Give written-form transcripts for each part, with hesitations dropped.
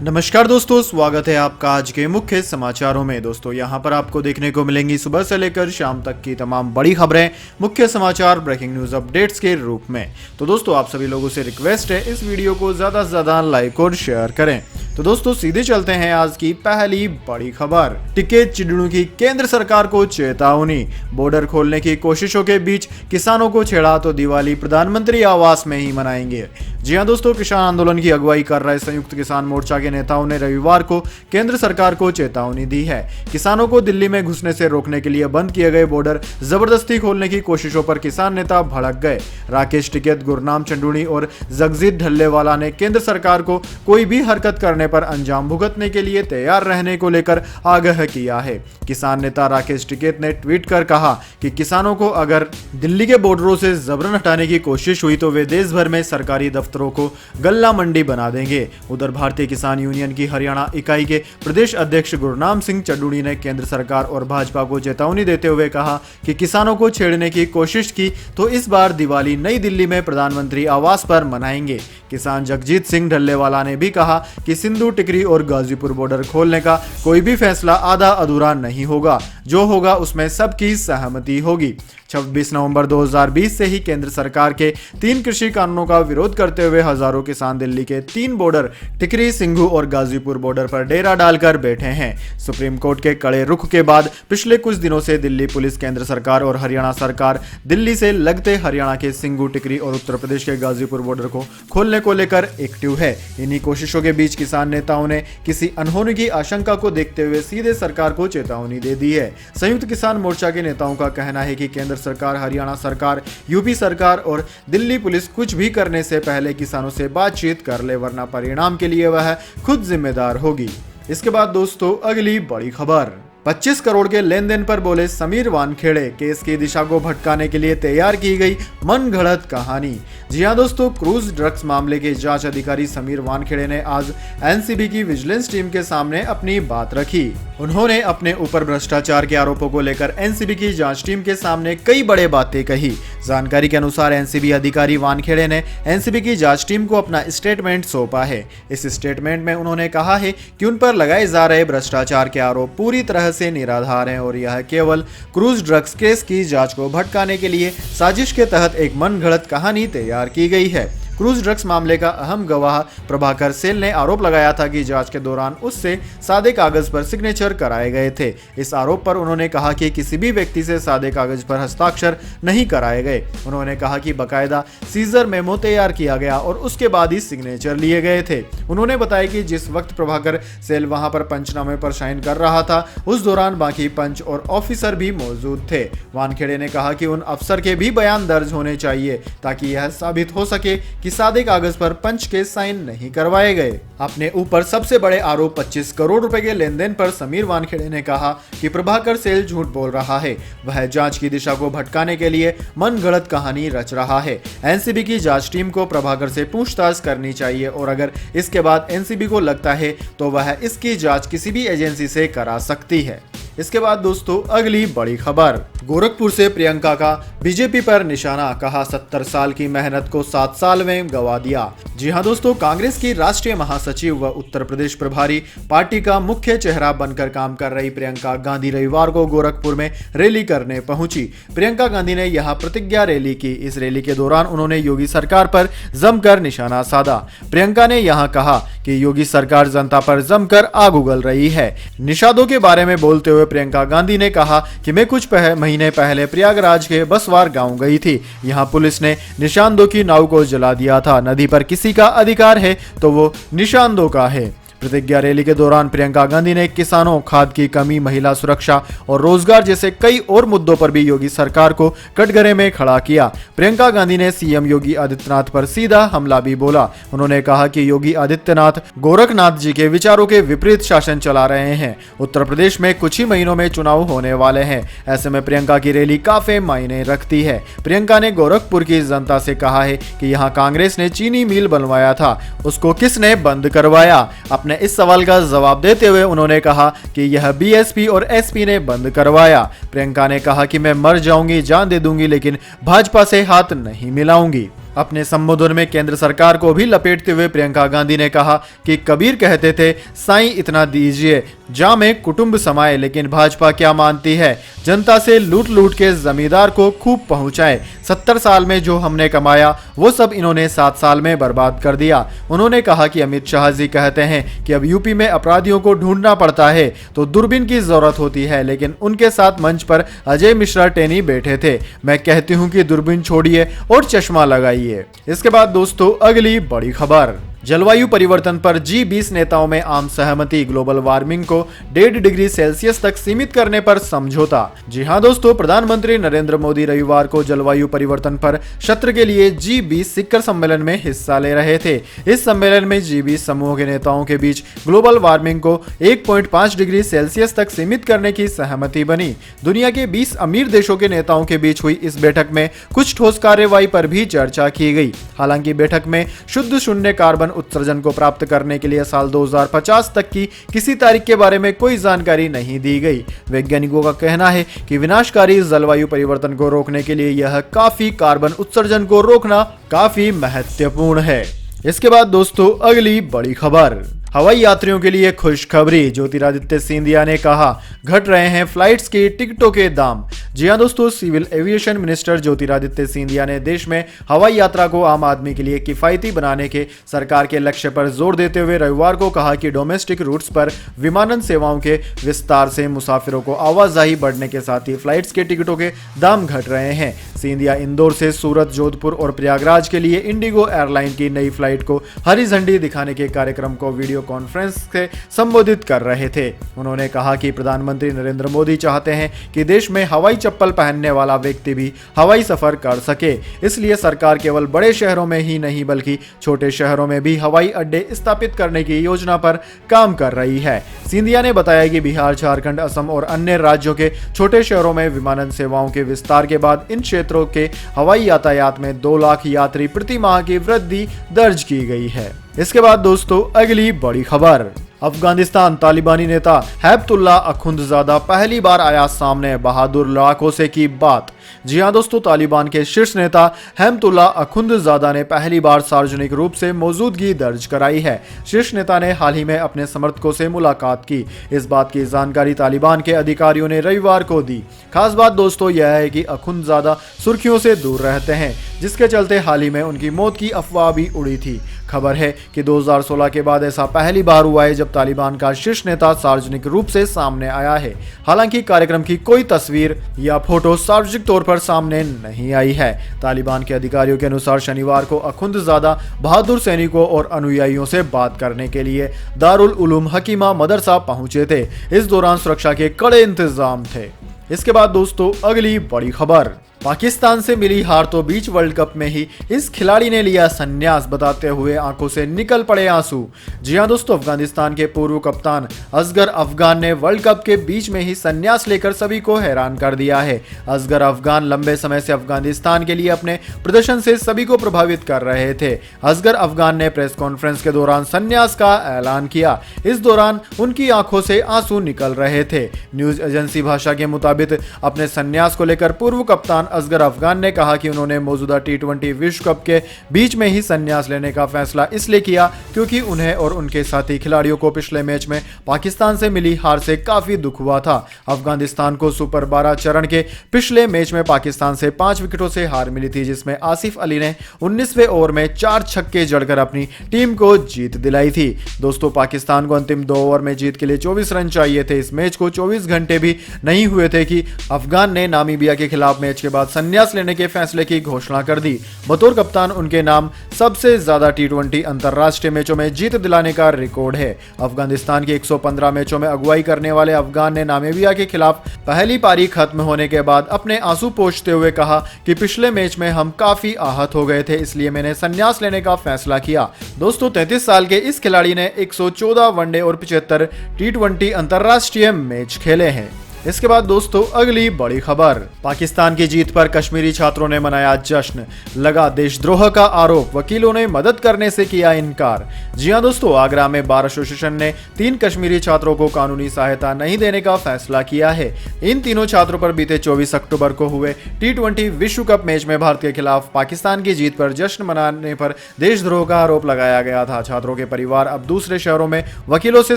नमस्कार दोस्तों, स्वागत है आपका आज के मुख्य समाचारों में। दोस्तों यहां पर आपको देखने को मिलेंगी सुबह से लेकर शाम तक की तमाम बड़ी खबरें, मुख्य समाचार, ब्रेकिंग न्यूज अपडेट्स के रूप में। तो दोस्तों आप सभी लोगों से रिक्वेस्ट है इस वीडियो को ज्यादा से ज्यादा लाइक और शेयर करें। तो दोस्तों सीधे चलते हैं आज की पहली बड़ी खबर। टिकैत चिड़ियों की केंद्र सरकार को चेतावनी। बॉर्डर खोलने की कोशिशों के बीच किसानों को छेड़ा तो दिवाली प्रधानमंत्री आवास में ही मनाएंगे। जी हां दोस्तों, किसान आंदोलन की अगुवाई कर रहे संयुक्त किसान मोर्चा के नेताओं ने रविवार को केंद्र सरकार को चेतावनी दी है। किसानों को दिल्ली में घुसने से रोकने के लिए बंद किए गए बॉर्डर जबरदस्ती खोलने की कोशिशों पर किसान नेता भड़क गए। राकेश टिकैत, गुरनाम चंदूनी और जगजीत ढल्लेवाला ने केंद्र सरकार को कोई भी हरकत करने पर अंजाम भुगतने के लिए तैयार रहने को लेकर आगाह किया है। किसान नेता राकेश टिकैत ने ट्वीट कर कहा कि किसानों को अगर दिल्ली के बॉर्डरों से जबरन हटाने की कोशिश हुई तो वे देश भर में सरकारी दफ्तरों को गल्ला मंडी बना देंगे। उधर भारतीय किसान यूनियन की हरियाणा इकाई के प्रदेश अध्यक्ष गुरनाम सिंह चंदूनी ने केंद्र सरकार और भाजपा को चेतावनी देते हुए कहा कि किसानों को छेड़ने की कोशिश की तो इस बार दिवाली नई दिल्ली में प्रधानमंत्री आवास पर मनाएंगे। किसान जगजीत सिंह ढल्लेवाला ने भी कहा कि सिंधु टिकरी और गाजीपुर बॉर्डर खोलने का कोई भी फैसला आधा अधूरा नहीं होगा, जो होगा उसमें सबकी सहमति होगी। 26 नवंबर 2020 से ही केंद्र सरकार के 3 कृषि कानूनों का विरोध करते हुए हजारों किसान दिल्ली के 3 बॉर्डर टिकरी, सिंघू और गाजीपुर बॉर्डर पर डेरा डालकर बैठे हैं। सुप्रीम कोर्ट के कड़े रुख के बाद पिछले कुछ दिनों से दिल्ली पुलिस, केंद्र सरकार और हरियाणा सरकार दिल्ली से लगते हरियाणा के सिंघू, टिकरी और उत्तर प्रदेश के गाजीपुर बॉर्डर को खोलने को लेकर एक्टिव है। इन्हीं कोशिशों के बीच किसान नेताओं ने किसी अनहोनी की आशंका को देखते हुए सीधे सरकार को चेतावनी दे दी है। संयुक्त किसान मोर्चा के नेताओं का कहना है कि केंद्र सरकार, हरियाणा सरकार, यूपी सरकार और दिल्ली पुलिस कुछ भी करने से पहले किसानों से बातचीत कर ले, वरना परिणाम के लिए वह खुद जिम्मेदार होगी। इसके बाद दोस्तों अगली बड़ी खबर। 25 करोड़ के लेन देन पर बोले समीर वानखेड़े, केस की दिशा को भटकाने के लिए तैयार की गई मनगढ़ंत कहानी। जी हां दोस्तों, क्रूज ड्रग्स मामले के जांच अधिकारी समीर वानखेड़े ने आज एनसीबी की विजिलेंस टीम के सामने अपनी बात रखी। उन्होंने अपने ऊपर भ्रष्टाचार के आरोपों को लेकर एनसीबी की जांच टीम के सामने कई बड़े बातें कही। जानकारी के अनुसार एनसीबी अधिकारी वानखेड़े ने एनसीबी की जांच टीम को अपना स्टेटमेंट सौंपा है। इस स्टेटमेंट में उन्होंने कहा है कि उन पर लगाए जा रहे भ्रष्टाचार के आरोप पूरी तरह से निराधार हैं और यह केवल क्रूज ड्रग्स केस की जांच को भटकाने के लिए साजिश के तहत एक मनगढ़ंत कहानी तैयार की गई है। क्रूज ड्रग्स मामले का अहम गवाह प्रभाकर सेल ने आरोप लगाया था कि जांच के दौरान उससे सादे कागज पर सिग्नेचर कराए गए थे। इस आरोप पर उन्होंने कहा कि किसी भी व्यक्ति से सादे कागज पर हस्ताक्षर नहीं कराए गए। उन्होंने कहा कि बकायदा सीजर मेमो तैयार किया गया और उसके बाद ही सिग्नेचर लिए गए थे। उन्होंने बताया कि जिस वक्त प्रभाकर सेल वहां पर पंचनामे पर साइन कर रहा था, उस दौरान बाकी पंच और ऑफिसर भी मौजूद थे। वानखेड़े ने कहा कि उन अफसर के भी बयान दर्ज होने चाहिए ताकि यह साबित हो सके कि सादे कागज पर पंच के साइन नहीं करवाए गए। अपने ऊपर सबसे बड़े आरोप 25 करोड़ रुपए के लेन देन पर समीर वानखेड़े ने कहा कि प्रभाकर सेल झूठ बोल रहा है। वह जांच की दिशा को भटकाने के लिए मनगढ़ंत कहानी रच रहा है। एनसीबी की जांच टीम को प्रभाकर से पूछताछ करनी चाहिए और अगर इसके बाद एनसीबी को लगता है तो वह इसकी जांच किसी भी एजेंसी से करा सकती है। इसके बाद दोस्तों अगली बड़ी खबर। गोरखपुर से प्रियंका का बीजेपी पर निशाना, कहा 70 साल की मेहनत को 7 साल में गवा दिया। जी हां दोस्तों, कांग्रेस की राष्ट्रीय महासचिव व उत्तर प्रदेश प्रभारी, पार्टी का मुख्य चेहरा बनकर काम कर रही प्रियंका गांधी रविवार को गोरखपुर में रैली करने पहुंची। प्रियंका गांधी ने यहां प्रतिज्ञा रैली की। इस रैली के दौरान उन्होंने योगी सरकार पर जमकर निशाना साधा। प्रियंका ने यहां कहा कि योगी सरकार जनता पर जमकर आग उगल रही है। निषादों के बारे में बोलते हुए प्रियंका गांधी ने कहा कि मैं कुछ महीने पहले प्रयागराज के बसवार गांव गई थी। यहां पुलिस ने निशांदों की नाव को जला दिया था। नदी पर किसी का अधिकार है तो वो निशांदों का है। प्रतिज्ञा रैली के दौरान प्रियंका गांधी ने किसानों, खाद की कमी, महिला सुरक्षा और रोजगार जैसे कई और मुद्दों पर भी योगी सरकार को कटघरे में खड़ा किया। प्रियंका गांधी ने सीएम योगी आदित्यनाथ पर सीधा हमला भी बोला। उन्होंने कहा कि योगी आदित्यनाथ गोरखनाथ जी के विचारों के विपरीत शासन चला रहे हैं। उत्तर प्रदेश में कुछ ही महीनों में चुनाव होने वाले हैं। ऐसे में प्रियंका की रैली काफी मायने रखती है। प्रियंका ने गोरखपुर की जनता से कहा है कि यहाँ कांग्रेस ने चीनी मिल बनवाया था, उसको किसने बंद करवाया। अपने इस सवाल का जवाब देते हुए उन्होंने कहा कि यह बीएसपी और एसपी ने बंद करवाया। प्रियंका ने कहा कि मैं मर जाऊंगी, जान दे दूंगी, लेकिन भाजपा से हाथ नहीं मिलाऊंगी। अपने संबोधन में केंद्र सरकार को भी लपेटते हुए प्रियंका गांधी ने कहा कि कबीर कहते थे, साईं इतना दीजिए जा में कुटुंब समाए, लेकिन भाजपा क्या मानती है, जनता से लूट लूट के जमींदार को खूब पहुंचाए। 70 साल में जो हमने कमाया वो सब इन्होंने 7 साल में बर्बाद कर दिया। उन्होंने कहा कि अमित शाह जी कहते हैं कि अब यूपी में अपराधियों को ढूंढना पड़ता है तो दूरबीन की जरूरत होती है, लेकिन उनके साथ मंच पर अजय मिश्रा टेनी बैठे थे। मैं कहती हूं कि दूरबीन छोड़िए और चश्मा लगाइए। इसके बाद दोस्तों अगली बड़ी खबर, जलवायु परिवर्तन पर G20 नेताओं में आम सहमति, ग्लोबल वार्मिंग को 1.5 डिग्री सेल्सियस तक सीमित करने पर समझौता। जी हां दोस्तों, प्रधानमंत्री नरेंद्र मोदी रविवार को जलवायु परिवर्तन पर सत्र के लिए G20 शिखर सम्मेलन में हिस्सा ले रहे थे। इस सम्मेलन में G20 समूह के नेताओं के बीच ग्लोबल वार्मिंग को 1.5 डिग्री सेल्सियस तक सीमित करने की सहमति बनी। दुनिया के 20 अमीर देशों के नेताओं के बीच हुई इस बैठक में कुछ ठोस कार्रवाई पर भी चर्चा की गई। हालांकि बैठक में शुद्ध शून्य कार्बन उत्सर्जन को प्राप्त करने के लिए साल 2050 तक की किसी तारीख के बारे में कोई जानकारी नहीं दी गई। वैज्ञानिकों का कहना है कि विनाशकारी जलवायु परिवर्तन को रोकने के लिए यह काफी कार्बन उत्सर्जन को रोकना काफी महत्वपूर्ण है। इसके बाद दोस्तों अगली बड़ी खबर, हवाई यात्रियों के लिए खुशखबरी, ज्योतिरादित्य सिंधिया ने कहा घट रहे हैं फ्लाइट्स की टिकटों के दाम। जी हां दोस्तों, civil aviation minister Jyotiraditya Scindia ने देश में हवाई यात्रा को आम आदमी के लिए किफायती बनाने के सरकार के लक्ष्य पर जोर देते हुए रविवार को कहा कि डोमेस्टिक रूट्स पर विमानन सेवाओं के विस्तार से मुसाफिरों को आवाजाही बढ़ने के साथ ही फ्लाइट्स के टिकटों के दाम घट रहे हैं। सिंधिया इंदौर से सूरत, जोधपुर और प्रयागराज के लिए इंडिगो एयरलाइन की नई फ्लाइट को हरी झंडी दिखाने के कार्यक्रम को वीडियो कॉन्फ्रेंस से संबोधित कर रहे थे। उन्होंने कहा कि प्रधानमंत्री नरेंद्र मोदी चाहते हैं कि देश में हवाई चप्पल पहनने वाला व्यक्ति भी हवाई सफर कर सके, इसलिए सरकार केवल बड़े शहरों में ही नहीं बल्कि छोटे शहरों में भी हवाई अड्डे स्थापित करने की योजना पर काम कर रही है। सिंधिया ने बताया कि बिहार, झारखंड, असम और अन्य राज्यों के छोटे शहरों में विमानन सेवाओं के विस्तार के बाद इन क्षेत्रों के हवाई यातायात में 2 लाख यात्री प्रति माह की वृद्धि दर्ज की गई है। इसके बाद दोस्तों अगली बड़ी खबर, अफगानिस्तान तालिबानी नेता हैबतुल्लाह अखुंदजादा पहली बार आया सामने, बहादुर लड़ाकों से की बात। जी हां दोस्तों, तालिबान के शीर्ष नेता हैबतुल्लाह अखुंदजादा ने पहली बार सार्वजनिक रूप से मौजूदगी दर्ज कराई है। शीर्ष नेता ने हाल ही में अपने समर्थकों से मुलाकात की। इस बात की जानकारी तालिबान के अधिकारियों ने रविवार को दी। खास बात दोस्तों यह है कि अखुंदजादा सुर्खियों से दूर रहते हैं, जिसके चलते हाल ही में उनकी मौत की अफवाह भी उड़ी थी। खबर है कि 2016 के बाद ऐसा पहली बार हुआ है जब तालिबान का शीर्ष नेता सार्वजनिक रूप से सामने आया है। हालांकि कार्यक्रम की कोई तस्वीर या फोटो सार्वजनिक तौर पर सामने नहीं आई है। तालिबान के अधिकारियों के अनुसार शनिवार को अखुंदजादा बहादुर सैनिकों और अनुयायियों से बात करने के लिए दारुल उलूम हकीमा मदरसा पहुंचे थे। इस दौरान सुरक्षा के कड़े इंतजाम थे। इसके बाद दोस्तों अगली बड़ी खबर, पाकिस्तान से मिली हार तो बीच वर्ल्ड कप में ही इस खिलाड़ी ने लिया संन्यास, बताते हुए आंखों से निकल पड़े आंसू। जी हां दोस्तों, अफगानिस्तान के पूर्व कप्तान असगर अफगान ने वर्ल्ड कप के बीच में ही संन्यास लेकर सभी को हैरान कर दिया है। असगर अफगान लंबे समय से अफगानिस्तान के लिए अपने प्रदर्शन से सभी को प्रभावित कर रहे थे। असगर अफगान ने प्रेस कॉन्फ्रेंस के दौरान संन्यास का ऐलान किया। इस दौरान उनकी आंखों से आंसू निकल रहे थे। न्यूज एजेंसी भाषा के मुताबिक अपने संन्यास को लेकर पूर्व कप्तान असगर अफगान ने कहा कि उन्होंने मौजूदा T20 विश्व कप के बीच में ही संन्यास लेने का फैसला इसलिए किया क्योंकि उन्हें और उनके साथी खिलाड़ियों को पिछले मैच में पाकिस्तान से मिली हार से काफी दुख हुआ था। अफगानिस्तान को सुपर 12 चरण के पिछले मैच में पाकिस्तान से 5 विकेटों से हार मिली थी, जिसमें आसिफ अली ने 19वें ओवर में 4 छक्के जड़कर अपनी टीम को जीत दिलाई थी। दोस्तों, पाकिस्तान को अंतिम 2 ओवर में जीत के लिए 24 रन चाहिए थे। इस मैच को 24 घंटे भी नहीं हुए थे कि अफगान ने नामीबिया के खिलाफ मैच के बाद संन्यास लेने के फैसले की घोषणा कर दी। बतौर कप्तान उनके नाम सबसे ज्यादा T20 अंतरराष्ट्रीय मैचों में जीत दिलाने का रिकॉर्ड है। अफगानिस्तान के 115 मैचों में अगुवाई करने वाले अफगान ने नामीबिया के खिलाफ पहली पारी खत्म होने के बाद अपने आंसू पोंछते हुए कहा कि पिछले मैच में हम काफी आहत हो गए थे, इसलिए मैंने संन्यास लेने का फैसला किया। दोस्तों, 33 साल के इस खिलाड़ी ने 114 वनडे और 75 T20 अंतरराष्ट्रीय मैच खेले हैं। इसके बाद दोस्तों अगली बड़ी खबर, पाकिस्तान की जीत पर कश्मीरी छात्रों ने मनाया जश्न, लगा देशद्रोह का आरोप, वकीलों ने मदद करने से किया इनकार। जी हां दोस्तों, आगरा में बार एसोसिएशन ने 3 कश्मीरी छात्रों को कानूनी सहायता नहीं देने का फैसला किया है। इन तीनों छात्रों पर बीते 24 अक्टूबर को हुए T20 विश्व कप मैच में भारत के खिलाफ पाकिस्तान की जीत पर जश्न मनाने पर देशद्रोह का आरोप लगाया गया था। छात्रों के परिवार अब दूसरे शहरों में वकीलों से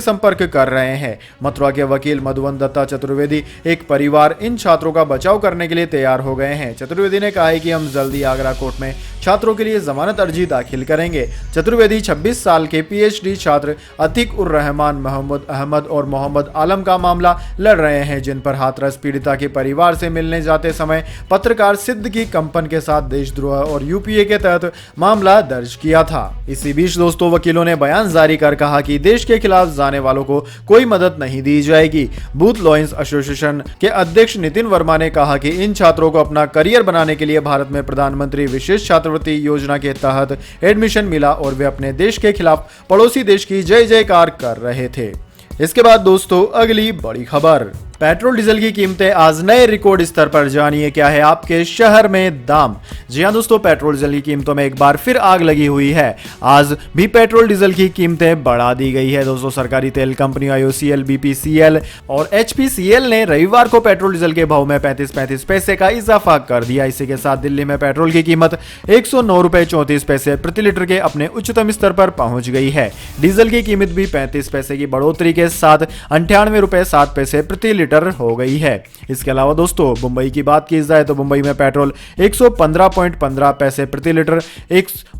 संपर्क कर रहे हैं। मथुरा के वकील मधुवन दत्ता चतुर्वेदी एक परिवार इन छात्रों का बचाव करने के लिए तैयार हो गए हैं। चतुर्वेदी ने कहा है कि हम जल्दी आगरा कोर्ट में छात्रों के लिए जमानत अर्जी दाखिल करेंगे। चतुर्वेदी 26 साल के PhD छात्र अतीक उर रहमान, मोहम्मद अहमद और मोहम्मद आलम का मामला लड़ रहे हैं, जिन पर हाथरस पीड़िता के परिवार से मिलने जाते समय पत्रकार सिद्दीकी कंपन के साथ देशद्रोह और UPA के तहत मामला दर्ज किया था। इसी बीच दोस्तों वकीलों ने बयान जारी कर कहा कि देश के खिलाफ जाने वालों को कोई मदद नहीं दी जाएगी। बूथ लॉयंस एसोसिएशन के अध्यक्ष नितिन वर्मा ने कहा कि इन छात्रों को अपना करियर बनाने के लिए भारत में प्रधानमंत्री विशेष छात्रवृत्ति योजना के तहत एडमिशन मिला और वे अपने देश के खिलाफ पड़ोसी देश की जय जयकार कर रहे थे। इसके बाद दोस्तों अगली बड़ी खबर, पेट्रोल डीजल की कीमतें आज नए रिकॉर्ड स्तर पर, जानिए क्या है आपके शहर में दाम। जी हां दोस्तों, पेट्रोल डीजल की कीमतों में एक बार फिर आग लगी हुई है। आज भी पेट्रोल डीजल की कीमतें बढ़ा दी गई है। दोस्तों सरकारी तेल कंपनी IOCL, BPCL और HPCL ने रविवार को पेट्रोल डीजल के भाव में 35 पैसे का इजाफा कर दिया। इसी के साथ दिल्ली में पेट्रोल की कीमत 109 रुपए 34 पैसे प्रति लीटर के अपने उच्चतम स्तर पर पहुंच गई है। डीजल की कीमत भी 35 पैसे की बढ़ोतरी के साथ 98 रुपए 7 पैसे प्रति लीटर हो गई है। इसके अलावा दोस्तों मुंबई की बात की जाए तो मुंबई में पेट्रोल 115.15 पैसे प्रति लीटर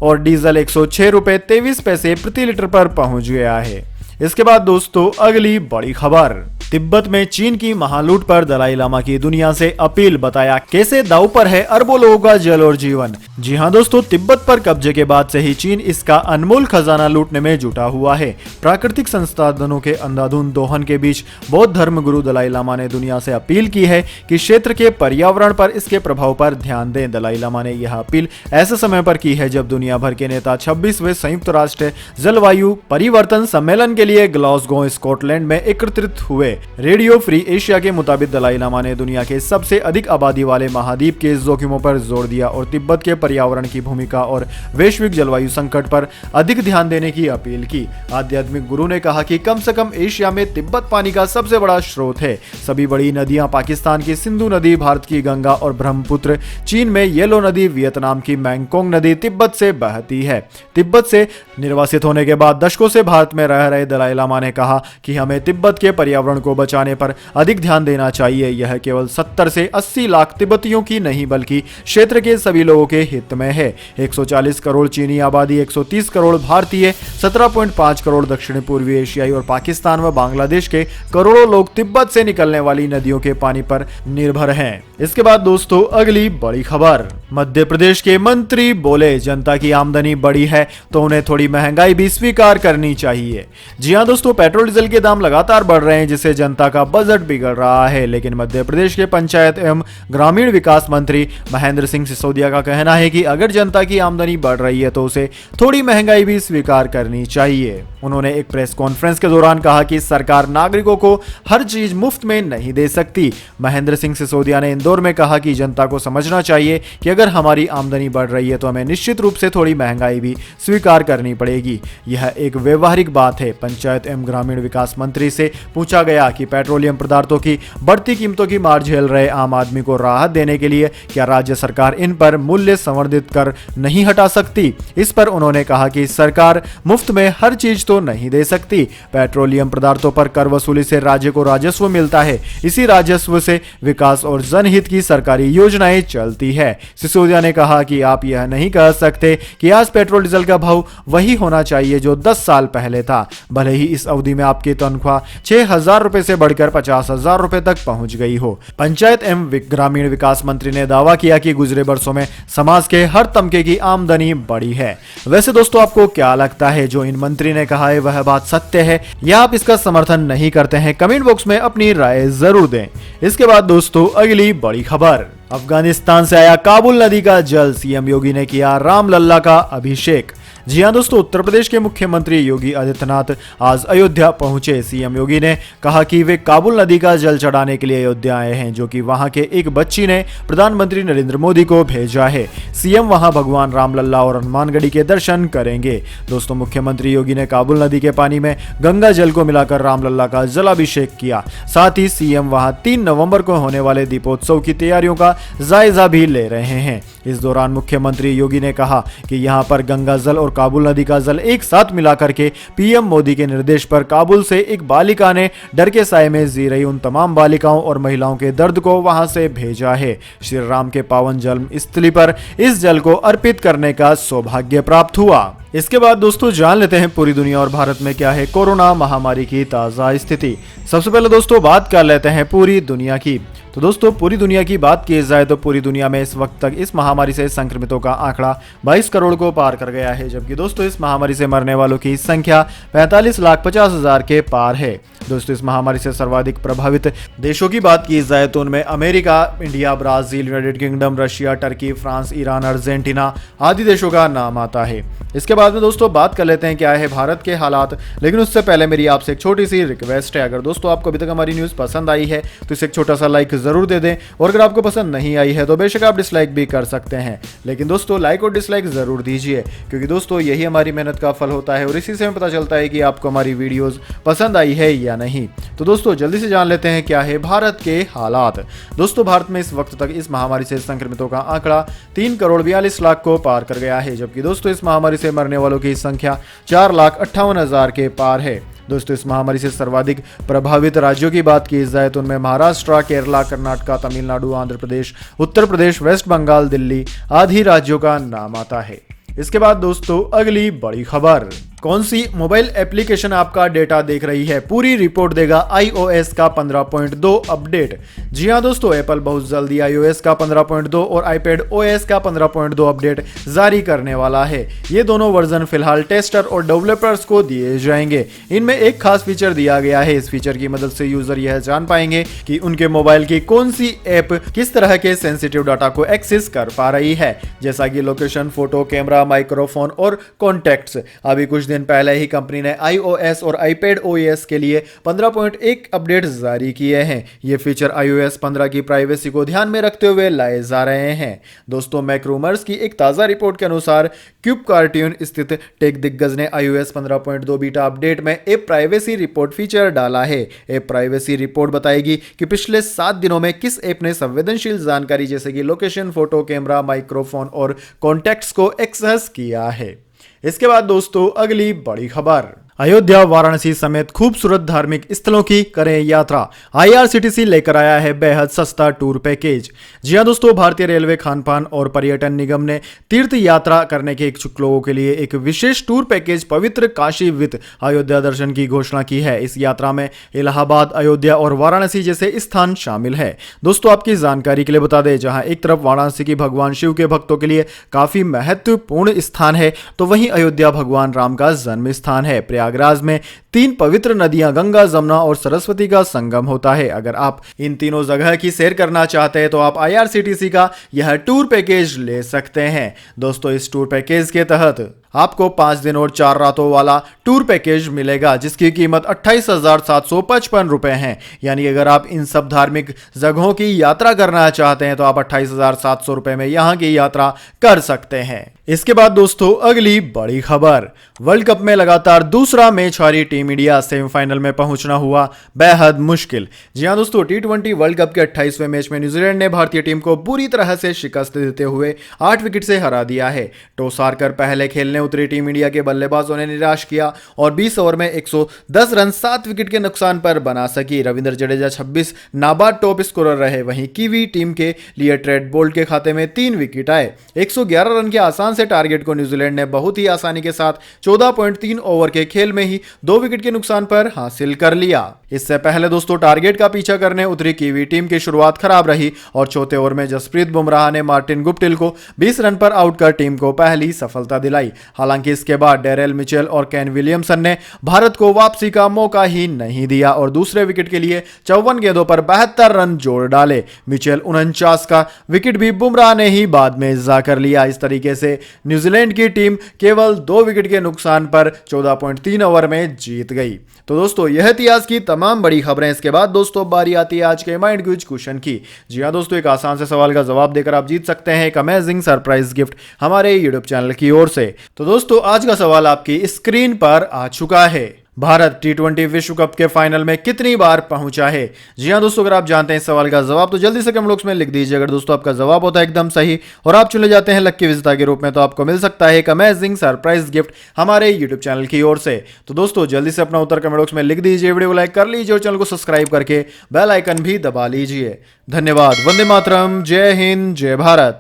और डीजल 106 रुपए 23 पैसे प्रति लीटर पर पहुंच गया है। इसके बाद दोस्तों अगली बड़ी खबर, तिब्बत में चीन की महालूट पर दलाई लामा की दुनिया से अपील, बताया कैसे दांव पर है अरबों लोगों का जल और जीवन। जी हां दोस्तों, तिब्बत पर कब्जे के बाद से ही चीन इसका अनमोल खजाना लूटने में जुटा हुआ है। प्राकृतिक संसाधनों के अंधाधुंध दोहन के बीच बौद्ध धर्म गुरु दलाई लामा ने दुनिया से अपील की है कि क्षेत्र के पर्यावरण पर इसके प्रभाव पर ध्यान दें। दलाई लामा ने यह अपील ऐसे समय पर की है जब दुनिया भर के नेता 26वें संयुक्त राष्ट्र जलवायु परिवर्तन सम्मेलन के लिए ग्लासगो स्कॉटलैंड में एकत्रित हुए। रेडियो फ्री एशिया के मुताबिक दलाई लामा ने दुनिया के सबसे अधिक आबादी वाले महाद्वीप के जोखिमों पर जोर दिया और तिब्बत के पर्यावरण की भूमिका और वैश्विक जलवायु संकट पर अधिक ध्यान देने की अपील की। आध्यात्मिक गुरु ने कहा कि कम से कम एशिया में तिब्बत पानी का सबसे बड़ा स्रोत है। सभी बड़ी नदियां पाकिस्तान की सिंधु नदी, भारत की गंगा और ब्रह्मपुत्र, चीन में येलो नदी, वियतनाम की मैंगकोंग नदी तिब्बत से बहती है। तिब्बत से निर्वासित होने के बाद दशकों से भारत में रह रहे दलाई लामा ने कहा कि हमें तिब्बत के पर्यावरण को बचाने पर अधिक ध्यान देना चाहिए। यह केवल 70 से 80 लाख तिब्बतियों की नहीं बल्कि क्षेत्र के सभी लोगों के हित में है। 140 करोड़ चीनी आबादी, 130 करोड़ भारतीय, 17.5 करोड़ दक्षिण पूर्वी एशियाई और पाकिस्तान व बांग्लादेश के करोड़ों लोग तिब्बत से निकलने वाली नदियों के पानी पर निर्भर हैं। इसके बाद दोस्तों अगली बड़ी खबर, मध्य प्रदेश के मंत्री बोले जनता की आमदनी बढ़ी है तो उन्हें थोड़ी महंगाई भी स्वीकार करनी चाहिए। जी हां दोस्तों, पेट्रोल डीजल के दाम लगातार बढ़ रहे हैं जिससे जनता का बजट बिगड़ रहा है। लेकिन मध्य प्रदेश के पंचायत एवं ग्रामीण विकास मंत्री महेंद्र सिंह सिसोदिया का कहना है कि अगर जनता की आमदनी बढ़ रही है तो उसे थोड़ी महंगाई भी स्वीकार करनी चाहिए। उन्होंने एक प्रेस कॉन्फ्रेंस के दौरान कहा कि सरकार नागरिकों को हर चीज मुफ्त में नहीं दे सकती। महेंद्र सिंह सिसोदिया ने इंदौर में कहा कि जनता को समझना चाहिए कि अगर हमारी आमदनी बढ़ रही है तो हमें निश्चित रूप से थोड़ी महंगाई भी स्वीकार करनी पड़ेगी। यह एक व्यवहारिक बात है। पंचायत एवं ग्रामीण विकास मंत्री से पूछा गया कि पेट्रोलियम पदार्थों की बढ़ती कीमतों की मार झेल रहे आम आदमी को राहत देने के लिए क्या राज्य सरकार इन पर मूल्य संवर्धित कर नहीं हटा सकती। इस पर उन्होंने कहा कि सरकार मुफ्त में हर चीज तो नहीं दे सकती। पेट्रोलियम पदार्थों पर कर वसूली से राज्य को राजस्व मिलता है। इसी राजस्व से विकास और जनहित की सरकारी योजनाएं चलती है। सिसोदिया ने कहा कि आप यह नहीं कह सकते कि आज पेट्रोल डीजल का भाव वही होना चाहिए जो 10 साल पहले था। भले ही इस अवधि में आपकी तनख्वाह 6,000 रुपए से बढ़कर 50,000 रुपए तक पहुंच गई हो। पंचायत एवं ग्रामीण विकास मंत्री ने दावा किया कि गुजरे वर्षों में समाज के हर तबके की आमदनी बढ़ी है। वैसे दोस्तों आपको क्या लगता है जो इन मंत्री ने कहा है वह बात सत्य है या आप इसका समर्थन नहीं करते हैं? कमेंट बॉक्स में अपनी राय जरूर दें। इसके बाद दोस्तों अगली बड़ी खबर, अफगानिस्तान से आया काबुल नदी का जल, सीएम योगी ने किया रामलल्ला का अभिषेक। जी हां दोस्तों, उत्तर प्रदेश के मुख्यमंत्री योगी आदित्यनाथ आज अयोध्या पहुंचे। सीएम योगी ने कहा कि वे काबुल नदी का जल चढ़ाने के लिए अयोध्या आए हैं, जो कि वहां के एक बच्ची ने प्रधानमंत्री नरेंद्र मोदी को भेजा है। सीएम वहां भगवान रामलला और हनुमानगढ़ी के दर्शन करेंगे। दोस्तों, मुख्यमंत्री योगी ने काबुल नदी के पानी में गंगा जल को मिलाकर रामलला का जलाभिषेक किया। साथ ही सीएम वहां 3 नवंबर को होने वाले दीपोत्सव की तैयारियों का जायजा भी ले रहे हैं। इस दौरान मुख्यमंत्री योगी ने कहा कि यहां पर गंगा जल और काबुल नदी का जल एक साथ मिलाकर के पीएम मोदी के निर्देश पर काबुल से एक बालिका ने डर के साए में जी रही उन तमाम बालिकाओं और महिलाओं के दर्द को वहां से भेजा है। श्री राम के पावन जन्म स्थली पर इस जल को अर्पित करने का सौभाग्य प्राप्त हुआ। इसके बाद दोस्तों जान लेते हैं पूरी दुनिया और भारत में क्या है कोरोना महामारी की ताजा स्थिति। सबसे पहले दोस्तों बात कर लेते हैं पूरी दुनिया की। तो दोस्तों पूरी दुनिया की बात की जाए तो पूरी दुनिया में इस वक्त तक इस महामारी से संक्रमितों का आंकड़ा 22 करोड़ को पार कर गया है, जबकि दोस्तों इस महामारी से मरने वालों की संख्या 45,50,000 के पार है। दोस्तों इस महामारी से सर्वाधिक प्रभावित देशों की बात की जाए तो उनमें America, India, Brazil, United kingdom, Russia, Turkey, France, Iran, Argentina आदि देशों का नाम आता है। इसके बाद में दोस्तों बात कर लेते हैं क्या है भारत के हालात, लेकिन उससे पहले मेरी आपसे एक छोटी सी रिक्वेस्ट है। अगर दोस्तों आपको अभी तक हमारी न्यूज़ पसंद आई है तो इसे एक छोटा सा लाइक जरूर दे दें, और अगर आपको पसंद नहीं आई है तो बेशक आप डिसलाइक भी कर सकते हैं, लेकिन दोस्तों लाइक और डिसलाइक जरूर दीजिए, क्योंकि दोस्तों यही हमारी मेहनत का फल होता है और इसी से हमें पता चलता है कि आपको हमारी वीडियोस पसंद आई है या नहीं। तो दोस्तों जल्दी से जान लेते हैं क्या है भारत के हालात। दोस्तों भारत में इस वक्त तक इस महामारी से संक्रमितों का आंकड़ा 3,42,00,000 को पार कर गया है, जबकि दोस्तों इस महामारी से मरने वालों की संख्या 4,58,000 के पार है। दोस्तों इस महामारी से सर्वाधिक प्रभावित राज्यों की बात की जाए तो उनमें महाराष्ट्र, केरला, कर्नाटक, तमिलनाडु, आंध्र प्रदेश, उत्तर प्रदेश, वेस्ट बंगाल, दिल्ली आदि राज्यों का नाम आता है। इसके बाद दोस्तों अगली बड़ी खबर, कौन सी मोबाइल एप्लीकेशन आपका डेटा देख रही है, पूरी रिपोर्ट देगा iOS का 15.2 अपडेट। जी हां दोस्तों, एप्पल बहुत जल्दी iOS का 15.2 और iPad OS का 15.2 अपडेट जारी करने वाला है। ये दोनों वर्जन फिलहाल टेस्टर और डेवलपर्स को दिए जाएंगे। इनमें एक खास फीचर दिया गया है। इस फीचर की मदद से यूजर यह जान पाएंगे कि उनके मोबाइल की कौन सी ऐप किस तरह के सेंसिटिव डाटा को एक्सेस कर पा रही है, जैसा कि लोकेशन, फोटो, कैमरा, माइक्रोफोन और कॉन्टैक्ट्स। अभी कुछ दिन पहले ही कंपनी ने iOS और iPad OS के लिए 15.1 अपडेट जारी किए हैं। ये फीचर iOS 15 की प्राइवेसी को ध्यान में रखते हुए लाए जा रहे हैं। दोस्तों मैक्रूमर्स की एक ताजा रिपोर्ट के अनुसार क्यूब कार्ट्यून स्थित टेक दिग्गज ने iOS 15.2 बीटा अपडेट में एक प्राइवेसी रिपोर्ट फीचर डाला है। ऐप प्राइवेसी रिपोर्ट बताएगी कि पिछले 7 दिनों में किस ऐप ने संवेदनशील जानकारी जैसे कि लोकेशन, फोटो, कैमरा, माइक्रोफोन और कॉन्टैक्ट्स को एक्सेस किया है। इसके बाद दोस्तों अगली बड़ी खबर, अयोध्या, वाराणसी समेत खूबसूरत धार्मिक स्थलों की करें यात्रा। IRCTC लेकर आया है बेहद सस्ता टूर पैकेज। जी हां दोस्तों, भारतीय रेलवे, खान पान और पर्यटन निगम ने तीर्थ यात्रा करने के इच्छुक लोगों के लिए एक विशेष टूर पैकेज पवित्र काशी विद अयोध्या दर्शन की घोषणा की है। इस यात्रा में इलाहाबाद, अयोध्या और वाराणसी जैसे स्थान शामिल है। दोस्तों आपकी जानकारी के लिए बता दें, जहां एक तरफ वाराणसी की भगवान शिव के भक्तों के लिए काफी महत्वपूर्ण स्थान है, तो वहीं अयोध्या भगवान राम का जन्म स्थान है। प्रयागराज में 3 पवित्र नदियां गंगा, जमुना और सरस्वती का संगम होता है। अगर आप इन तीनों जगह की सैर करना चाहते हैं तो आप IRCTC का यह टूर पैकेज ले सकते हैं। दोस्तों इस टूर पैकेज के तहत आपको 5 दिन और 4 रातों वाला टूर पैकेज मिलेगा, जिसकी कीमत 28,755 रुपए है। यानी अगर आप इन सब धार्मिक जगहों की यात्रा करना चाहते हैं तो आप 28,700 रुपए में यहां की यात्रा कर सकते हैं। इसके बाद दोस्तों अगली बड़ी खबर, वर्ल्ड कप में लगातार दूसरा मैच हारी टीम इंडिया, सेमीफाइनल में पहुंचना हुआ बेहद मुश्किल। जी हां दोस्तों, T20 वर्ल्ड कप के 28वें मैच में न्यूजीलैंड ने भारतीय टीम को बुरी तरह से शिकस्त देते हुए 8 विकेट से हरा दिया है। टॉस हारकर पहले खेलने उतरी टीम इंडिया के बल्लेबाजों ने निराश किया और 20 ओवर में 110 रन 7 विकेट के नुकसान पर बना सकी। रविंद्र जडेजा 26 नाबाद टॉप स्कोरर रहे। वहीं कीवी टीम के लिए ट्रेंट बोल्ट के खाते में 3 विकेट आए। 111 रन के आसान से टारगेट को न्यूजीलैंड ने बहुत ही आसानी के साथ 14.3 ओवर के खेल में ही 2 विकेट के नुकसान पर हासिल कर लिया। इससे पहले दोस्तों टारगेट का पीछा करने उतरी कीवी टीम की शुरुआत खराब रही और चौथे ओवर में जसप्रीत बुमराह ने मार्टिन गुप्टिल को 20 रन पर आउट कर टीम को पहली सफलता दिलाई। हालांकि इसके बाद डेरेल मिचेल और केन विलियमसन ने भारत को वापसी का मौका ही नहीं दिया और दूसरे विकेट के लिए 54 गेंदों पर 72 रन जोड़ डाले। मिचेल 49 का विकेट भी बुमराह ने ही बाद में इज़्ज़ा कर लिया। इस तरीके से न्यूजीलैंड की टीम केवल 2 विकेट के नुकसान पर 14.3 ओवर में जीत गई। तो दोस्तों यह थी आज की तमाम बड़ी खबरें। इसके बाद दोस्तों बारी आती है आज के माइंड क्विज क्वेश्चन की। जी हाँ दोस्तों, एक आसान से सवाल का जवाब देकर आप जीत सकते हैं एक अमेजिंग सरप्राइज गिफ्ट हमारे यूट्यूब चैनल की ओर से। तो दोस्तों आज का सवाल आपकी स्क्रीन पर आ चुका है। भारत T20 विश्व कप के फाइनल में कितनी बार पहुंचा है? जी हां दोस्तों, अगर आप जानते हैं इस सवाल का जवाब तो जल्दी से कमेंट बॉक्स में लिख दीजिए। अगर दोस्तों आपका जवाब होता है एकदम सही और आप चुने जाते हैं लक्की विजेता के रूप में, तो आपको मिल सकता है एक अमेजिंग सरप्राइज गिफ्ट हमारे यूट्यूब चैनल की ओर से। तो दोस्तों जल्दी से अपना उत्तर कमेंट बॉक्स में लिख दीजिए, वीडियो को लाइक कर लीजिए और चैनल को सब्सक्राइब करके बेल आइकन भी दबा लीजिए। धन्यवाद। वंदे मातरम। जय हिंद, जय भारत।